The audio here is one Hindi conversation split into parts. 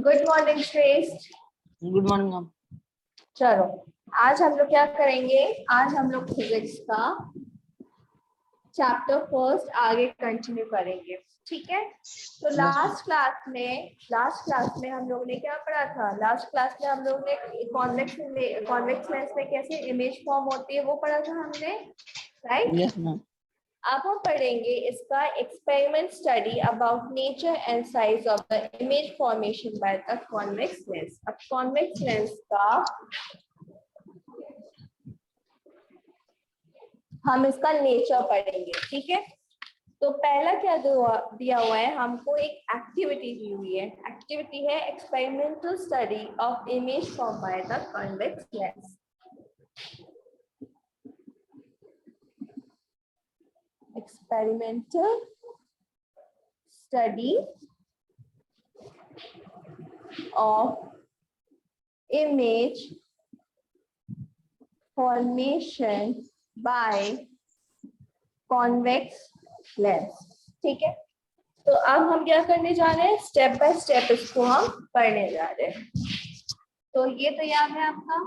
गुड मॉर्निंग श्रेष्ठ। Good morning ma'am. चलो आज हम लोग क्या करेंगे, आज हम लोग फिजिक्स का चैप्टर फर्स्ट आगे कंटिन्यू करेंगे, ठीक है। तो लास्ट क्लास में हम लोग ने क्या पढ़ा था? लास्ट क्लास में हम लोग ने कॉन्वेक्स लेंस में कैसे इमेज फॉर्म होती है वो पढ़ा था हमने, राइट? Yes ma'am. अब हम पढ़ेंगे इसका experiment study about nature and size of the image formation by the convex lens. अब कॉन्वेक्स लेंस का हम इसका नेचर पढ़ेंगे, ठीक है। तो पहला क्या दिया हुआ है हमको, एक एक्टिविटी दी हुई है। एक्टिविटी है experimental study of image form by the convex lens. Experimental study of image formation by convex lens, ठीक है। तो अब हम क्या करने जा रहे हैं, स्टेप बाय स्टेप इसको हम पढ़ने जा रहे हैं। तो ये तो याद है आपका,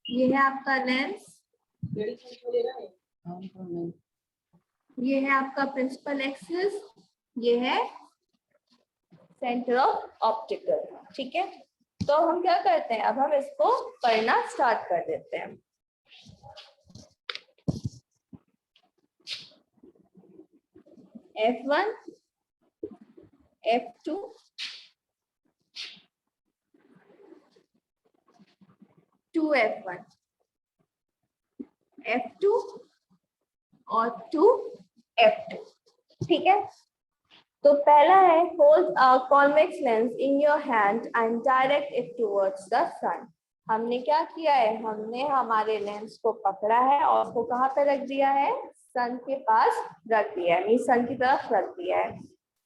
ये है आपका लेंस, ये है आपका प्रिंसिपल एक्सिस, ये है सेंटर ऑफ ऑप्टिकल, ठीक है। तो हम क्या करते हैं, अब हम इसको पढ़ना स्टार्ट कर देते हैं। F1, F2, to F1, F2 और 2F2, ठीक है। तो पहला है hold a convex lens in your hand and direct it towards the sun. हमने क्या किया है, हमने हमारे लेंस को पकड़ा है और उसको कहाँ पे रख दिया है, सन के पास रख दिया है, मींस सन की तरफ रख दिया है।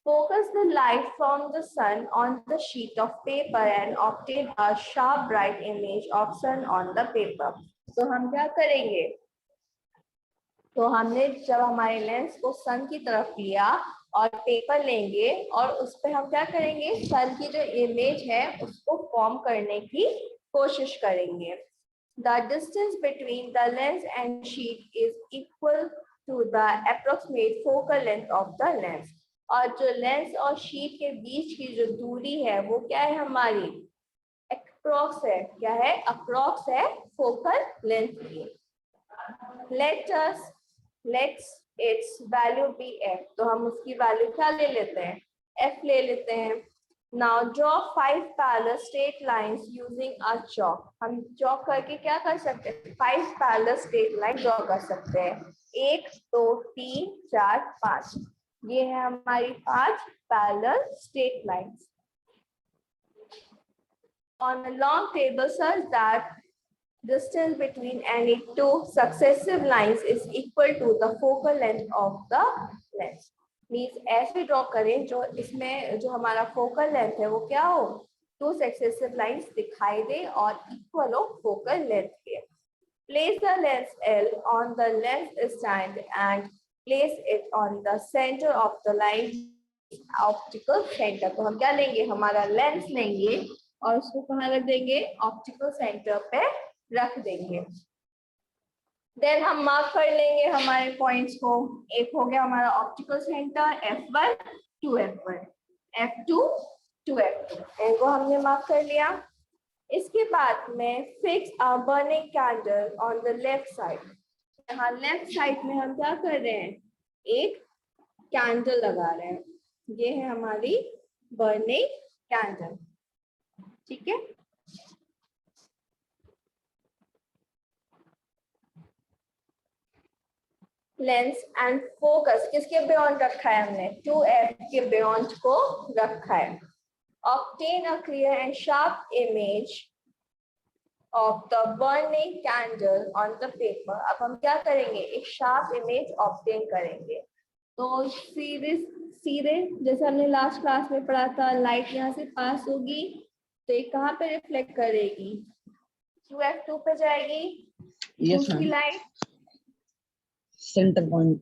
Focus the light from the sun on the sheet of paper and obtain a sharp bright image of sun on the paper. तो हम क्या करेंगे, तो हमने जब हमारे लेंस को सन की तरफ लिया और पेपर लेंगे और उस पर हम क्या करेंगे, सन की जो इमेज है उसको फॉर्म करने की कोशिश करेंगे। The distance between the lens and sheet is equal to the approximate focal length of the lens. और जो लेंस और शीट के बीच की जो दूरी है वो क्या है हमारी, अप्रॉक्स है। क्या है, अप्रॉक्स है फोकल लेंथ की। Let's its value be f। तो हम उसकी वैल्यू क्या ले लेते हैं, f ले लेते हैं। Now draw 5 parallel straight lines using a chalk. हम चॉक करके क्या कर सकते हैं, 5 पैरेलल स्ट्रेट लाइन ड्रॉ कर सकते हैं। 1 2 3 4 5, ये है हमारी 5 parallel straight lines on a long table such that distance between any two successive lines is equal to the focal length of the lens. Means ऐसे ड्रॉ करें जो इसमें जो हमारा फोकल लेंथ है वो क्या हो, 2 सक्सेसिव लाइंस दिखाई दे और इक्वल हो फोकल लेंथ के। Place the lens L on the lens stand and place it on the center of the line optical centre. तो हम क्या लेंगे, हमारा लेंस लेंगे और उसको कहाँ रख देंगे, ऑप्टिकल सेंटर पे रख देंगे। देन हम मार्क कर लेंगे हमारे पॉइंट्स को। एक हो गया हमारा optical centre F1 to F1, F2 to F2, इनको हमने मार्क कर लिया। इसके बाद में fix a burning candle on the left side. यहाँ लेफ्ट साइड में हम क्या कर रहे हैं, एक कैंडल लगा रहे हैं। ये है हमारी बर्निंग कैंडल, ठीक है। लेंस एंड फोकस किसके बियॉन्ड रखा है हमने, 2f के बियॉन्ड को रखा है। Obtain a clear and sharp image of the burning candle on the paper. अब हम क्या करेंगे, एक शार्प इमेज ऑब्टेन करेंगे। तो सीधे सीधे जैसे हमने लास्ट क्लास में पढ़ा था, लाइट यहाँ से पास होगी तो ये कहाँ पे रिफ्लेक्ट करेगी, 2f2 पे जाएगी। दूसरी लाइट सेंटर पॉइंट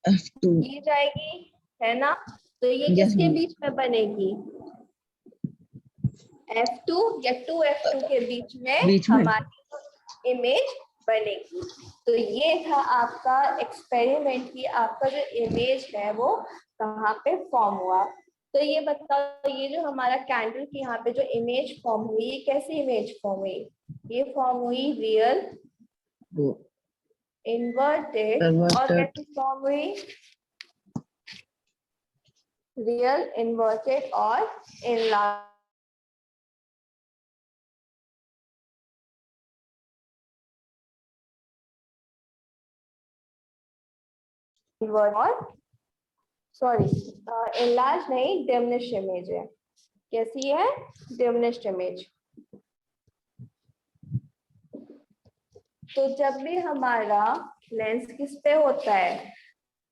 F2 ये जाएगी, है ना। तो ये Yes, किसके ma'am. बीच में बनेगी? F2 या 2F2 के बीच में हमारी इमेज बनेगी। तो ये था आपका एक्सपेरिमेंट की आपका जो इमेज है वो कहाँ पे फॉर्म हुआ। तो ये बताओ, ये जो हमारा कैंडल की यहाँ पे जो इमेज फॉर्म हुई, ये कैसी इमेज फॉर्म हुई? ये फॉर्म हुई रियल, इन्वर्टेड और कैसी फॉर्म हुई? रियल, इन्वर्टेड और इनलार्ज। और सॉरी, इनलार्ज नहीं, डिमिनिश्ड इमेज है। कैसी है? Diminished image. तो जब भी हमारा लेंस किस पे होता है?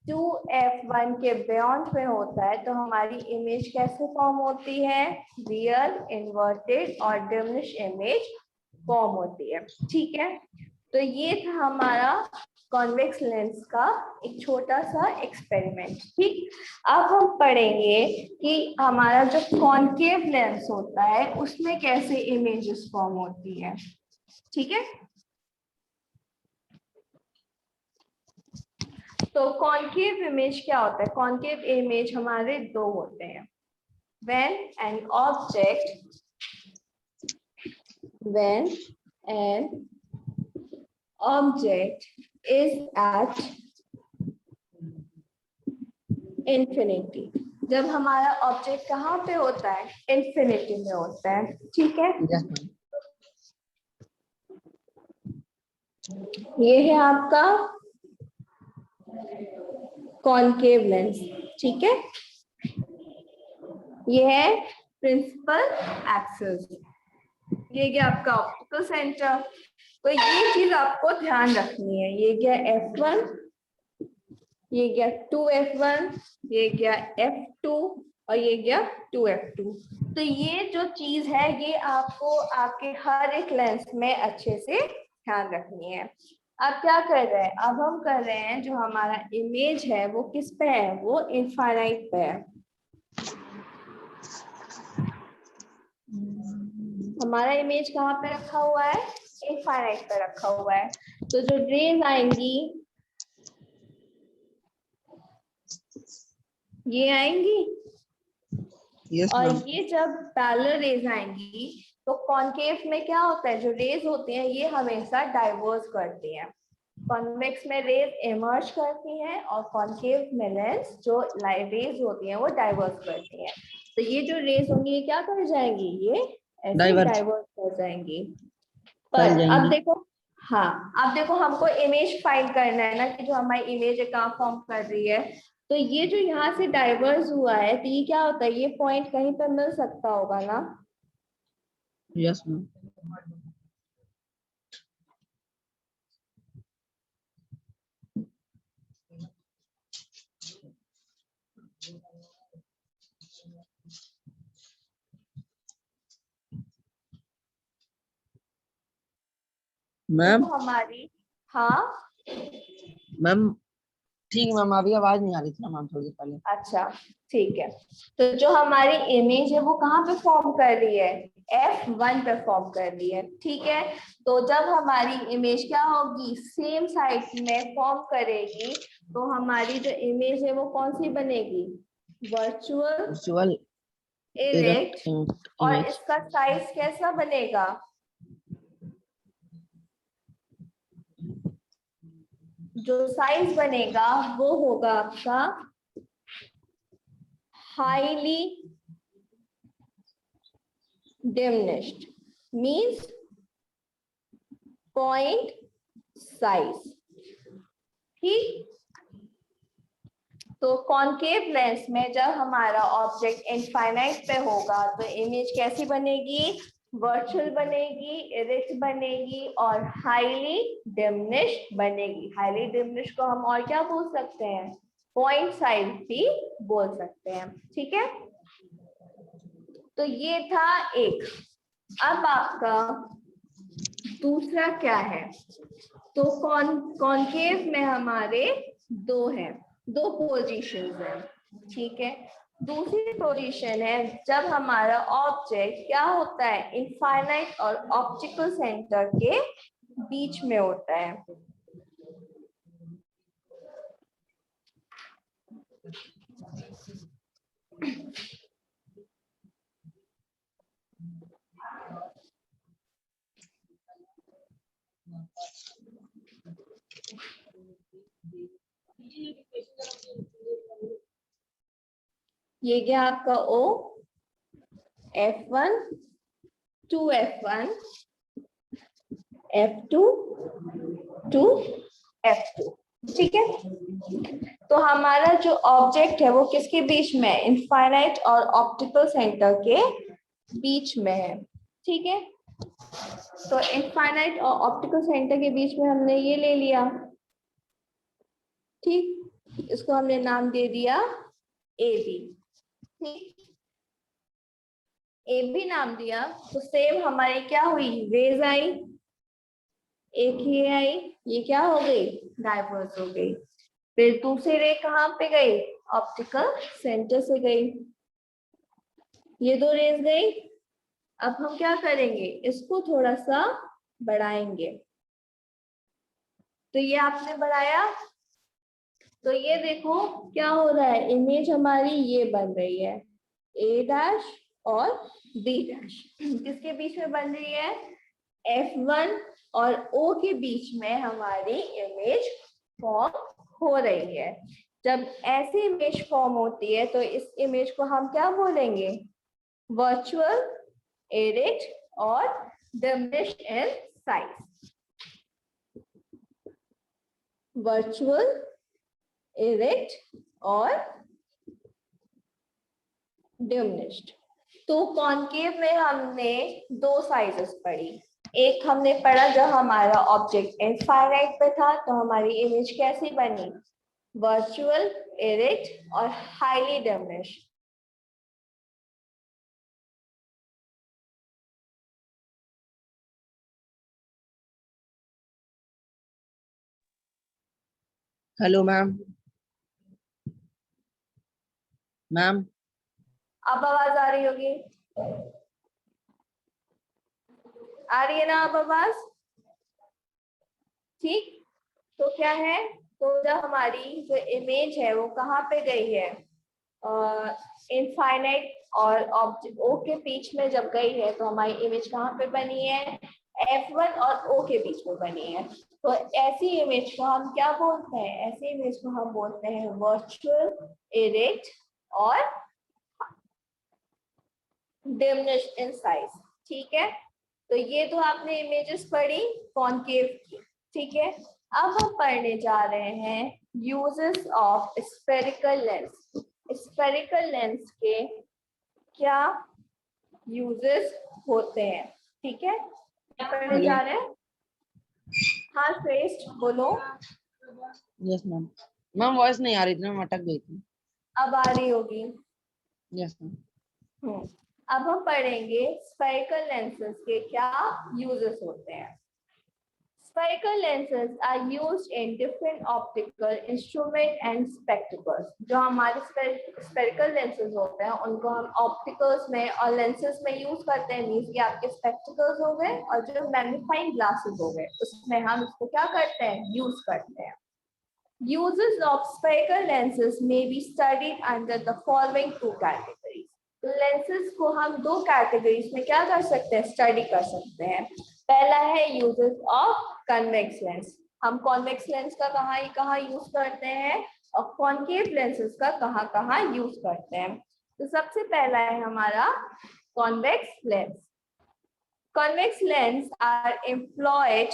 2f1 के बियॉन्ड में होता है, तो हमारी इमेज कैसे फॉर्म होती है? रियल, इन्वर्टेड और डिमिनिश्ड इमेज फॉर्म होती है। ठीक है, तो ये था हमारा कॉन्वेक्स लेंस का एक छोटा सा एक्सपेरिमेंट। ठीक, अब हम पढ़ेंगे कि हमारा जो कॉन्केव लेंस होता है उसमें कैसे इमेजेस फॉर्म होती है। ठीक है, तो कॉन्केव इमेज क्या होता है? कॉन्केव इमेज हमारे दो होते हैं। when an object is at infinity, जब हमारा ऑब्जेक्ट कहाँ पे होता है? इंफिनिटी में होता है। ठीक है, Yes, ma'am. ये है आपका कॉन्केव लेंस। ठीक है, ये है प्रिंसिपल एक्सिस, ये गया आपका ऑप्टिकल सेंटर। तो ये चीज आपको ध्यान रखनी है। ये गया F1, ये गया 2F1, ये गया F2 और ये गया 2F2। तो ये जो चीज है ये आपको आपके हर एक लेंस में अच्छे से ध्यान रखनी है। अब क्या कर रहे हैं? अब हम कर रहे हैं जो हमारा इमेज है वो किस पे है? वो इनफाइनाइट पे है। हमारा इमेज कहाँ पे रखा हुआ है? इनफाइनाइट पे रखा हुआ है। तो जो रेज आएंगी ये आएंगी, Yes, और ma'am. ये जब पैरेलल रेज आएंगी तो कॉन्केव में क्या होता है? जो रेज होती हैं ये हमेशा डाइवर्स करती हैं। कॉन्वेक्स में रेज इमर्ज करती हैं और कॉन्केव में लेंस जो रेज होती हैं वो डाइवर्स करती हैं। तो ये जो रेज होंगी ये क्या कर जाएंगी? ये ऐसे डाइवर्स कर जाएंगी। पर अब देखो, हाँ अब देखो हमको इमेज फाइंड करना है ना कि जो हमारी इमेज है कहाँ फॉर्म कर रही है। तो ये जो यहाँ से डाइवर्स हुआ है तो ये क्या होता है? ये पॉइंट कहीं पर मिल सकता होगा ना? Yes, ma'am. मैम हमारी, हाँ मैम ठीक है मैम, अभी आवाज नहीं आ रही थी ना मैम थोड़ी देर पहले। अच्छा ठीक है, तो जो हमारी इमेज है वो कहाँ पे फॉर्म कर रही है? F1 पे फॉर्म कर रही है। ठीक है, तो जब हमारी इमेज क्या होगी? सेम साइड में फॉर्म करेगी तो हमारी जो इमेज है वो कौन सी बनेगी? Virtual erect. और इसका साइज कैसा बनेगा? जो साइज बनेगा वो होगा आपका highly diminished, means point size. ठीक, तो कॉन्केव लेंस में जब हमारा ऑब्जेक्ट इनफाइनाइट पे होगा तो इमेज कैसी बनेगी? वर्चुअल बनेगी, इरेक्ट बनेगी और हाईली डिमिनिश्ड बनेगी। हाईली डिमिनिश्ड को हम और क्या बोल सकते हैं? पॉइंट साइज भी बोल सकते हैं। ठीक है, तो ये था एक। अब आपका दूसरा क्या है? तो कॉन्केव में हमारे दो हैं, दो पोजीशंस हैं। ठीक है, दूसरी पोजीशन है जब हमारा ऑब्जेक्ट क्या होता है, इनफाइनाइट और ऑप्टिकल सेंटर के बीच में होता है। ये गया आपका O, F1 to F1, F2 to F2, ठीक है। तो हमारा जो ऑब्जेक्ट है वो किसके बीच में है, इनफाइनाइट और ऑप्टिकल सेंटर के बीच में है, ठीक है। तो इनफाइनाइट और ऑप्टिकल सेंटर के बीच में हमने ये ले लिया, ठीक, इसको हमने नाम दे दिया ए बी, ठीक, ए बी नाम दिया। तो सेम हमारी क्या हुई, रेज आई, एक ही आई, ये क्या हो गई, डाइवर्स हो गई। फिर दूसरी रे कहाँ पे गई, ऑप्टिकल सेंटर से गई, ये दो रेज गई। अब हम क्या करेंगे, इसको थोड़ा सा बढ़ाएंगे। तो ये आपने बढ़ाया, तो ये देखो क्या हो रहा है, इमेज हमारी ये बन रही है, ए डैश और बी डैश किसके बीच में बन रही है, F1 और O के बीच में हमारी इमेज फॉर्म हो रही है। जब ऐसी इमेज फॉर्म होती है तो इस इमेज को हम क्या बोलेंगे, वर्चुअल, एडिट और diminished in size. Virtual, edit और डिमिनिश्ड। तो कॉनकेव में हमने दो साइजेस पढ़ी, एक हमने पढ़ा जब हमारा ऑब्जेक्ट इनफाइनाइट पे था तो हमारी इमेज कैसी बनी, वर्चुअल, एडिट और highly diminished. Hello ma'am. Ma'am अब आवाज आ रही होगी, आ रही है ना अब आवाज, ठीक। तो क्या है, तो जब हमारी जो इमेज है वो कहाँ पे गई है, इनफाइनाइट और ऑब्जेक्ट O के बीच में जब गई है तो हमारी इमेज कहाँ पे बनी है, F1 और O के बीच में बनी है। तो ऐसी इमेज को हम क्या बोलते हैं, ऐसी इमेज को हम बोलते हैं वर्चुअल, एडिट और डिमिनिश्ड इन साइज, ठीक है। तो ये तो आपने इमेजेस पढ़ी कॉनकेव की, ठीक है। अब हम पढ़ने जा रहे हैं uses of spherical lens. Spherical lens के क्या यूजेस होते हैं, ठीक है, क्या पढ़ने जा रहे हैं। हाँ श्रेष्ठ बोलो। Yes ma'am. मैम वॉइस नहीं आ रही थी ना, मैं अटक गई थी। अब आ रही होगी। Yes ma'am. अब हम पढ़ेंगे स्फेरिकल लेंसेज के क्या यूजेस होते हैं। Spherical lenses are used in different optical instrument and spectacles. जो हमारे spherical lenses होते हैं उनको हम opticals में और lenses में use करते हैं, मीन्स कि आपके spectacles हो गए और जो magnifying glasses हो गए उसमें हम इसको क्या करते हैं, use करते हैं। Uses of spherical lenses may be studied under the following two categories. Lenses को हम दो कैटेगरीज में क्या कर सकते हैं, स्टडी कर सकते हैं। पहला है यूजेस ऑफ कन्वेक्स लेंस, हम कॉन्वेक्स लेंस का कहाँ यूज करते हैं और कॉनकेव लेंसेज का कहाँ यूज करते हैं। तो सबसे पहला है हमारा convex lens. Convex lens are employed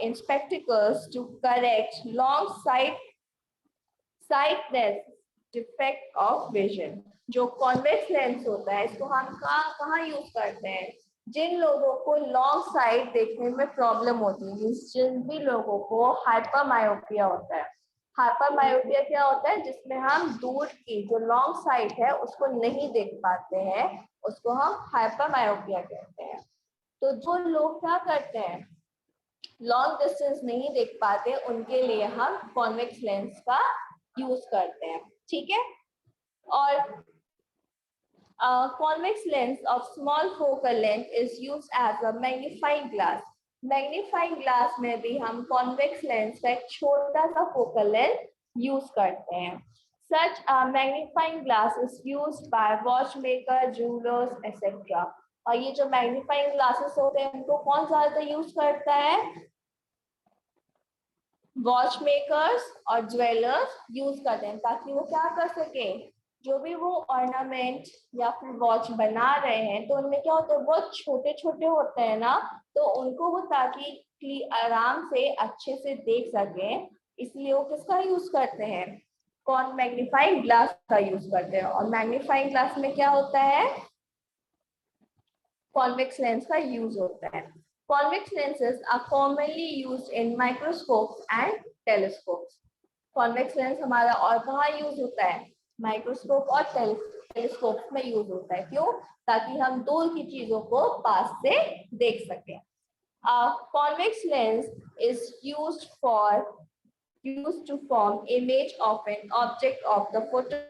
in spectacles to correct long sightness defect of vision। जो कॉन्वेक्स लेंस होता है इसको हम कहाँ यूज करते हैं, जिन लोगों को लॉन्ग साइट देखने में प्रॉब्लम होती है, जिन भी लोगों को हाइपरमायोपिया होता है। हाइपरमायोपिया क्या होता है, जिसमें हम दूर की जो लॉन्ग साइट है उसको नहीं देख पाते हैं, उसको हम हाइपरमायोपिया कहते हैं। तो जो लोग क्या करते हैं, लॉन्ग डिस्टेंस नहीं देख पाते, उनके लिए हम कॉन्वेक्स लेंस का यूज करते हैं, ठीक है। और convex lens of small focal length is used as a magnifying glass. Magnifying glass में भी हम कॉन्वेक्स लेंस का एक छोटा सा फोकल लेंथ यूज करते हैं. Such a magnifying glass is used by watchmaker, jewelers, etc. और ये जो मैग्नीफाइंग ग्लासेस होते हैं उनको कौन ज्यादा यूज करता है? वॉच मेकर्स और ज्वेलर्स यूज करते हैं ताकि वो क्या कर सके, जो भी वो ऑर्नामेंट या फिर वॉच बना रहे हैं तो उनमें क्या होता है, बहुत छोटे छोटे होते हैं ना, तो उनको वो ताकि आराम से अच्छे से देख सके, इसलिए वो किसका यूज करते हैं? कौन मैग्नीफाइंग ग्लास का यूज करते हैं. और मैग्नीफाइंग ग्लास में क्या होता है? कॉन्वेक्स लेंस का यूज होता है. Convex lenses are commonly used in microscopes and telescopes. Convex lens हमारा और कहाँ यूज होता है? माइक्रोस्कोप और टेलीस्कोप में यूज होता है. क्यों? ताकि हम दूर की चीजों को पास से देख सकें. Convex lens is used to form image of an object of the photo.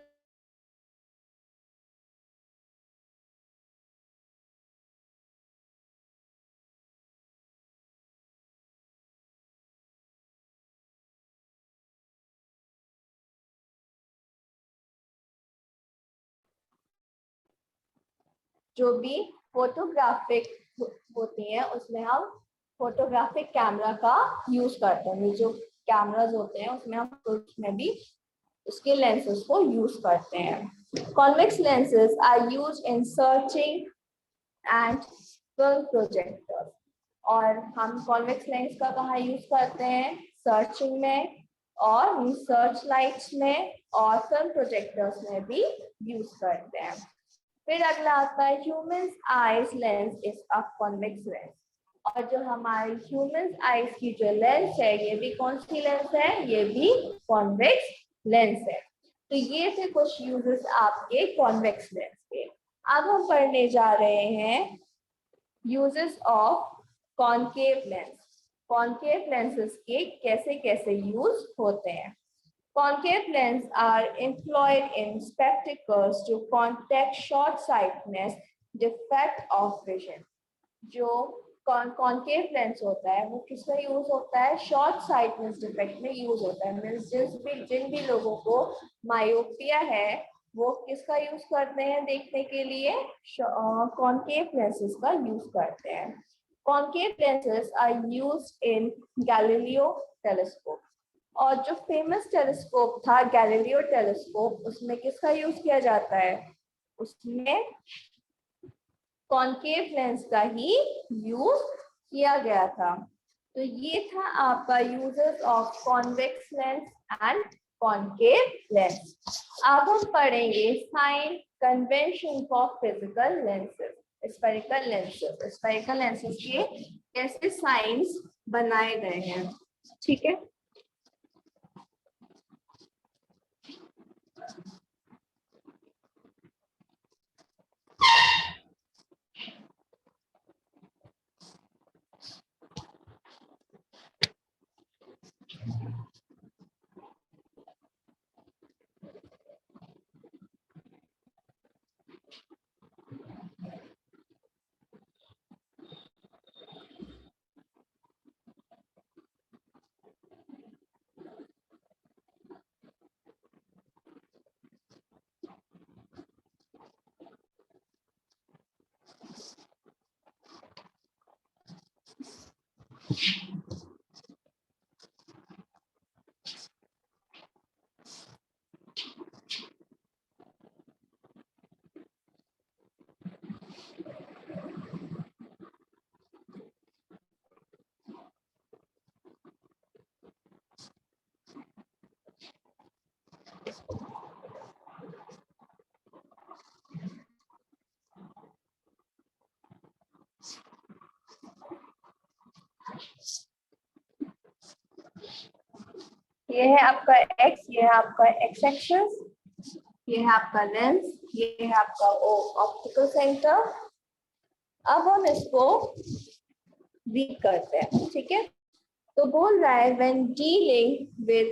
जो भी फोटोग्राफिक होती हैं उसमें हम फोटोग्राफिक कैमरा का यूज करते हैं. जो कैमराज होते हैं उसमें हम उसमें भी उसके लेंसेज को यूज करते हैं. Convex lenses are used in searching and film projector. और हम कॉन्वेक्स लेंस का कहाँ यूज करते हैं? सर्चिंग में और सर्च लाइट्स में और फिल्म प्रोजेक्टर्स में भी यूज करते हैं. फिर अगला आता है human eyes lens is a convex lens. और जो हमारी ह्यूमन आईज की जो लेंस है ये भी कौन सी लेंस है? ये भी कॉन्वेक्स लेंस है. तो ये थे कुछ यूजेस आपके कॉन्वेक्स लेंस के. अब हम पढ़ने जा रहे हैं uses of concave lens. Concave lenses के कैसे कैसे यूज होते हैं. Concave lenses are employed in spectacles to correct short-sightedness defect of vision. जो कॉन्केव लेंस होता है वो किसमें यूज होता है? शॉर्ट साइटनेस डिफेक्ट में यूज होता है. मींस जिन भी लोगों को मायोपिया है वो किसका यूज करते हैं देखने के लिए? कॉन्केव लेंसेज का यूज करते हैं. Concave lenses are used in Galileo telescope. और जो फेमस टेलीस्कोप था गैलीलियो टेलीस्कोप उसमें किसका यूज किया जाता है? उसमें कॉन्केव लेंस का ही यूज किया गया था. तो ये था आपका uses of convex lens and concave lens. अब हम पढ़ेंगे sign convention for physical lenses. Spherical lenses. Spherical lenses के कैसे साइंस बनाए गए हैं. ठीक है. ये है आपका x, ये है आपका x एक्सिस, ये है आपका लेंस, ये है आपका ऑप्टिकल सेंटर. अब हम इसको रीड करते हैं. ठीक है. तो बोल रहा है when dealing with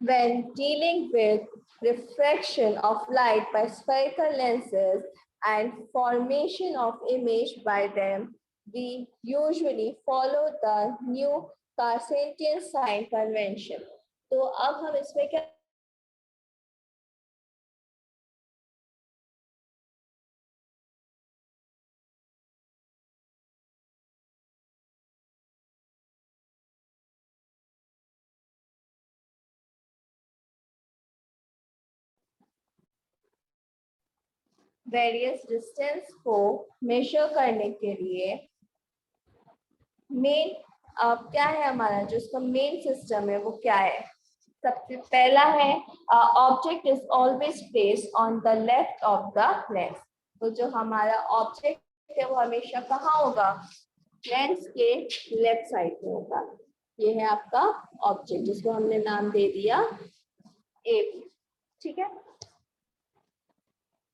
when dealing with refraction of light by spherical lenses and formation of image by them, we usually follow the new Cartesian sign convention. तो अब हम इसमें क्या वेरियस डिस्टेंस को मेजर करने के लिए मेन अब क्या है हमारा जो इसका मेन सिस्टम है वो क्या है। सबसे पहला है object is always placed on the left of the lens. तो जो हमारा ऑब्जेक्ट है वो हमेशा कहाँ होगा, लेंस के लेफ्ट साइड में होगा। ये है आपका ऑब्जेक्ट जिसको हमने नाम दे दिया ए, ठीक है।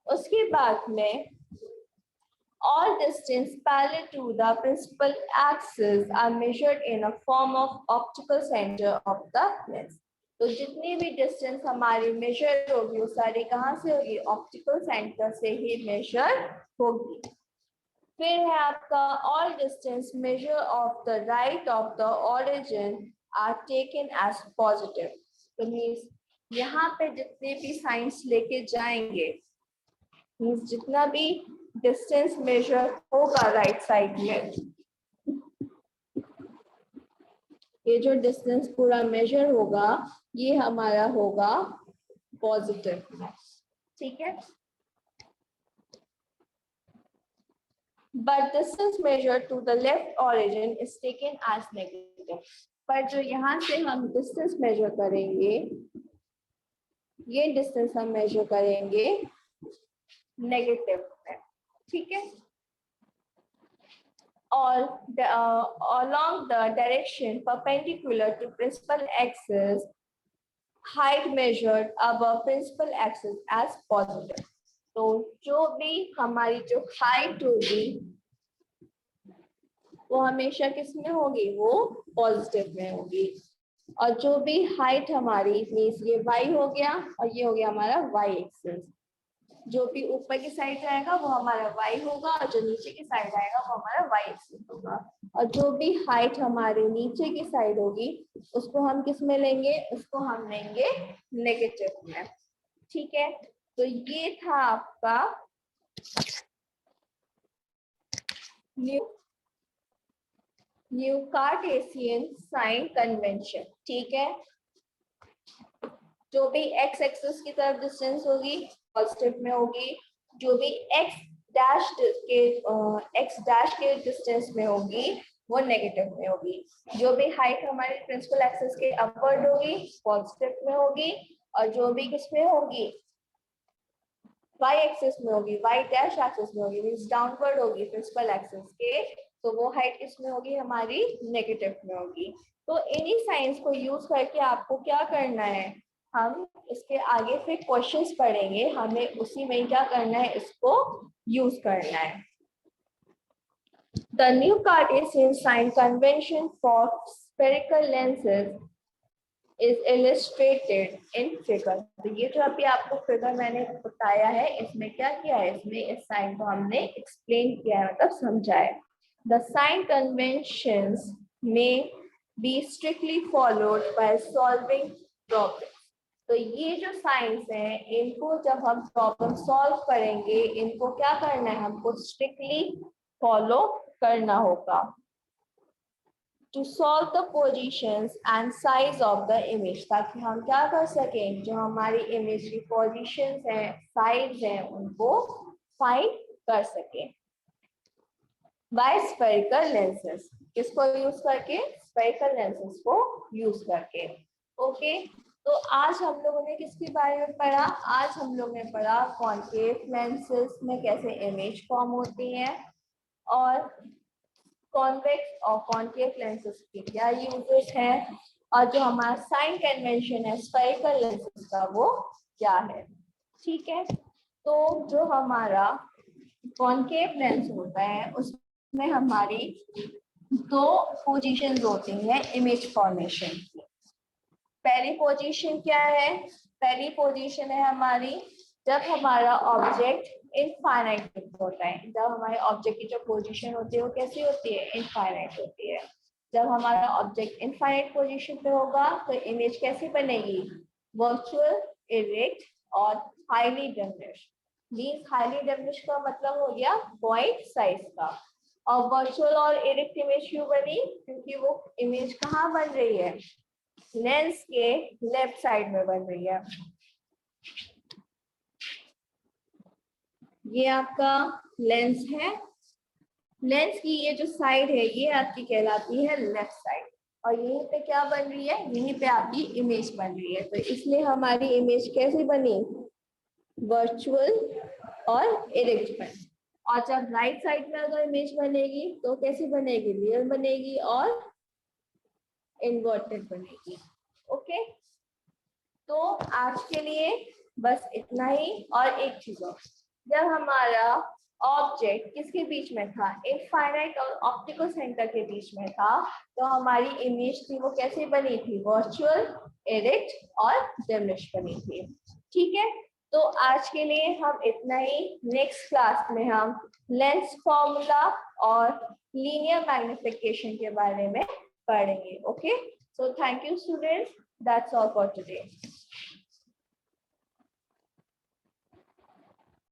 उसके बाद में all distance parallel to the principal axis are measured in a form of optical center of the lens। तो जितनी भी डिस्टेंस हमारी मेजर होगी वो सारी कहाँ से होगी, ऑप्टिकल सेंटर से ही मेजर होगी। फिर है आपका all distance measure of the right of the origin are taken as positive। तो मीन्स यहाँ पे जितने भी साइंस लेके जाएंगे, मीन्स जितना भी डिस्टेंस मेजर होगा राइट साइड में, ये जो डिस्टेंस पूरा मेजर होगा ये हमारा होगा पॉजिटिव, ठीक है। But distance measure to the left origin is taken as negative. पर जो यहाँ से हम डिस्टेंस मेजर करेंगे, ये डिस्टेंस हम मेजर करेंगे नेगेटिव में, ठीक है। Or along the direction perpendicular to principal axis, height measured above principal axis as positive। तो जो भी हमारी जो हाइट होगी वो हमेशा किस में होगी, वो पॉजिटिव में होगी। और जो भी हाइट हमारी मीन्स ये y हो गया और ये हो गया हमारा y एक्सिस, जो भी ऊपर की साइड जाएगा वो हमारा y होगा और जो नीचे की साइड आएगा वो हमारा y एक्सिस होगा। और जो भी हाइट हमारी नीचे की साइड होगी उसको हम किस में लेंगे, उसको हम लेंगे नेगेटिव में, ठीक है। तो ये था आपका न्यू कार्टेशियन साइन कन्वेंशन, ठीक है। जो भी x एक्सिस की तरफ डिस्टेंस होगी पॉजिटिव में होगी, जो भी x डैश के डिस्टेंस में होगी वो नेगेटिव में होगी। जो भी हाइट हमारी प्रिंसिपल एक्सिस के अपवर्ड होगी पॉजिटिव में होगी, और जो भी किसमें होगी y एक्सिस में होगी, y डैश एक्सिस में होगी, मींस डाउनवर्ड होगी प्रिंसिपल एक्सिस के, तो वो हाइट किसमें होगी हमारी नेगेटिव में होगी। तो इन्हीं साइंस को यूज करके आपको क्या करना है, हम इसके आगे फिर क्वेश्चंस पढ़ेंगे, हमें उसी में क्या करना है, इसको यूज करना है। The new Cartesian sign convention for spherical lenses is illustrated in figure। तो ये जो अभी आपको फिगर मैंने बताया है इसमें क्या किया है, इसमें इस साइन को हमने एक्सप्लेन किया है, मतलब समझा है। The sign conventions may be strictly followed by solving problems। तो ये जो साइंस है इनको जब हम प्रॉब्लम सॉल्व करेंगे इनको क्या करना है, हमको स्ट्रिक्टली फॉलो करना होगा। To solve the positions and size of the image, ताकि हम क्या कर सकें, जो हमारी इमेज की पोजीशंस हैं, साइज हैं, उनको फाइंड कर सकें। By spherical lenses, किसको यूज करके, spherical lenses को यूज करके, ओके। तो आज हम लोगों ने किसके बारे में पढ़ा, आज हम लोग ने पढ़ा कॉन्केव लेंसेज में कैसे इमेज फॉर्म होती है, और कॉन्वेक्स और कॉन्केव लेंसेज के क्या यूजेस हैं, और जो हमारा साइन कन्वेंशन है स्फेरिकल लेंसेज का वो क्या है, ठीक है। तो जो हमारा कॉन्केव लेंस होता है उसमें हमारी दो पोजीशंस होती हैं इमेज फॉर्मेशन की। पहली पोजीशन क्या है? पहली पोजीशन है हमारी जब हमारा ऑब्जेक्ट इनफाइनाइट होता है। जब हमारे ऑब्जेक्ट की जो पोजीशन होती है वो कैसी होती है? इनफाइनाइट होती है। जब हमारा ऑब्जेक्ट इनफाइनाइट पोजीशन पे होगा तो इमेज कैसी बनेगी? वर्चुअल, इरेक्ट और highly diminished. Means highly diminished का मतलब हो गया पॉइंट साइज का। और वर्चुअल और इरेक्ट इमेज क्यों बनी? क्योंकि वो इमेज कहाँ बन रही है? लेंस के लेफ्ट साइड में बन रही है। ये आपका लेंस है। लेंस की ये जो साइड है ये आपकी कहलाती है लेफ्ट साइड। और यहीं पे क्या बन रही है? यहीं पे आपकी इमेज बन रही है। तो इसलिए हमारी इमेज कैसे बनी? वर्चुअल और इरेक्ट बनी। और जब राइट साइड में अगर इमेज बनेगी तो कैसी बनेगी? रियल बनेगी और इन्वर्टेड बनेगी। ओके, तो आज के लिए बस इतना ही। और एक चीज और, जब हमारा ऑब्जेक्ट किसके बीच में था? इनफाइनाइट और ऑप्टिकल सेंटर के बीच में था, तो हमारी इमेज थी वो कैसे बनी थी? वर्चुअल, इरेक्ट और डिमिनिश बनी थी। ठीक है, तो आज के लिए हम इतना ही। नेक्स्ट क्लास में हम लेंस फॉर्मूला और लीनियर मैग्निफिकेशन के बारे में पढ़ेंगे। Okay, so thank you students, that's all for today.